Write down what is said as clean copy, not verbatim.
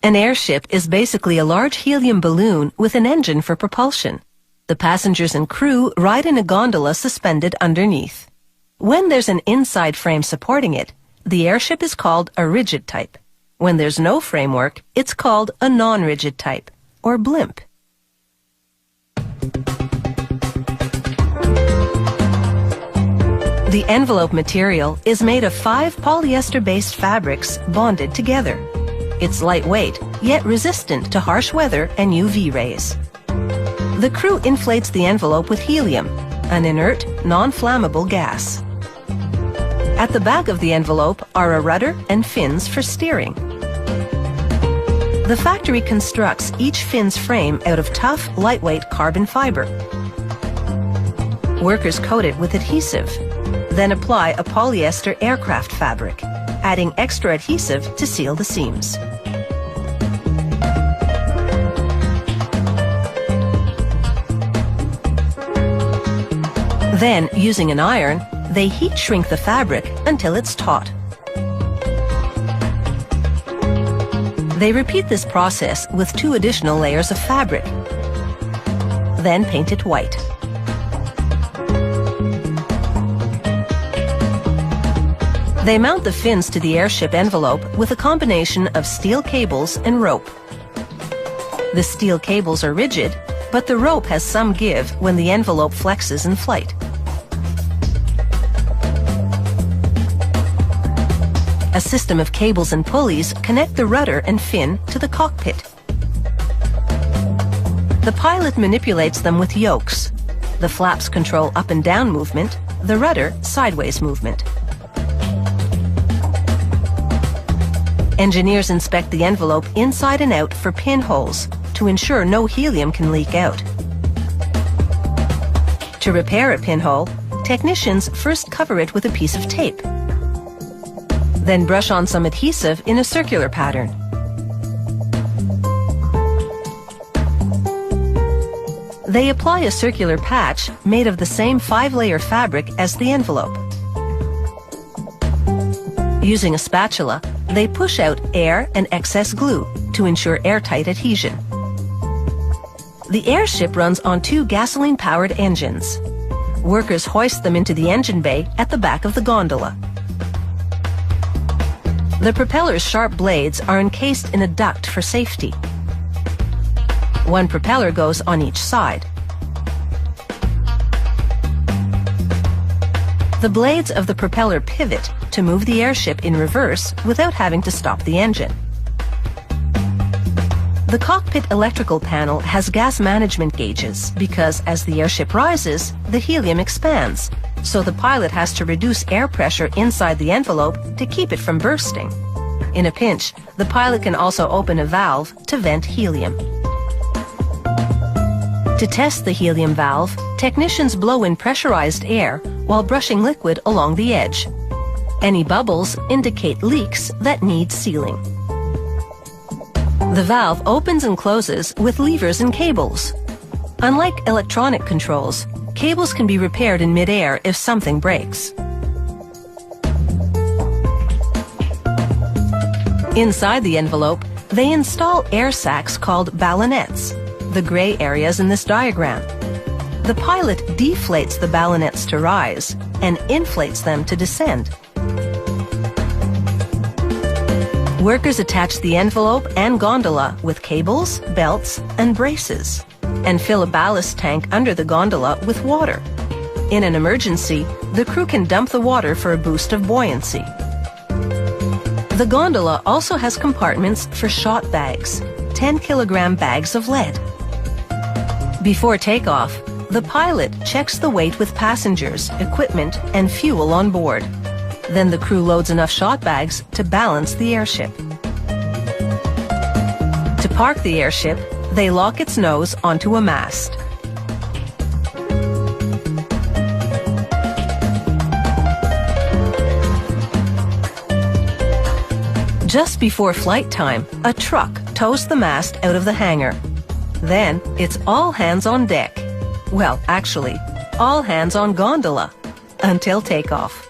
An airship is basically a large helium balloon with an engine for propulsion. The passengers and crew ride in a gondola suspended underneath. When there's an inside frame supporting it, the airship is called a rigid type. When there's no framework, it's called a non-rigid type, or blimp. The envelope material is made of 5 polyester-based fabrics bonded together. It's lightweight, yet resistant to harsh weather and UV rays. The crew inflates the envelope with helium, an inert, non-flammable gas. At the back of the envelope are a rudder and fins for steering. The factory constructs each fin's frame out of tough, lightweight carbon fiber. Workers coat it with adhesive, then apply a polyester aircraft fabric, adding extra adhesive to seal the seams. Then, using an iron, they heat shrink the fabric until it's taut. They repeat this process with 2 additional layers of fabric, then paint it white. They mount the fins to the airship envelope with a combination of steel cables and rope. The steel cables are rigid, but the rope has some give when the envelope flexes in flight. A system of cables and pulleys connect the rudder and fin to the cockpit. The pilot manipulates them with yokes. The flaps control up and down movement, the rudder sideways movement. Engineers inspect the envelope inside and out for pinholes to ensure no helium can leak out. To repair a pinhole, technicians first cover it with a piece of tape. Then brush on some adhesive in a circular pattern. They apply a circular patch made of the same 5-layer fabric as the envelope. Using a spatula, they push out air and excess glue to ensure airtight adhesion. The airship runs on 2 gasoline-powered engines. Workers hoist them into the engine bay at the back of the gondola. The propeller's sharp blades are encased in a duct for safety. 1 propeller goes on each side. The blades of the propeller pivot to move the airship in reverse without having to stop the engine. The cockpit electrical panel has gas management gauges because as the airship rises, the helium expands, so the pilot has to reduce air pressure inside the envelope to keep it from bursting. In a pinch, the pilot can also open a valve to vent helium. To test the helium valve, technicians blow in pressurized air while brushing liquid along the edge. Any bubbles indicate leaks that need sealing. The valve opens and closes with levers and cables. Unlike electronic controls, cables can be repaired in mid-air if something breaks. Inside the envelope, they install air sacs called ballonets, the gray areas in this diagram. The pilot deflates the ballonets to rise and inflates them to descend. Workers attach the envelope and gondola with cables, belts, and braces, and fill a ballast tank under the gondola with water. In an emergency, the crew can dump the water for a boost of buoyancy. The gondola also has compartments for shot bags, 10-kilogram bags of lead. Before takeoff, the pilot checks the weight with passengers, equipment, and fuel on board. Then the crew loads enough shot bags to balance the airship. To park the airship, they lock its nose onto a mast. Just before flight time, a truck tows the mast out of the hangar. Then it's all hands on deck. Well, actually, all hands on gondola until takeoff.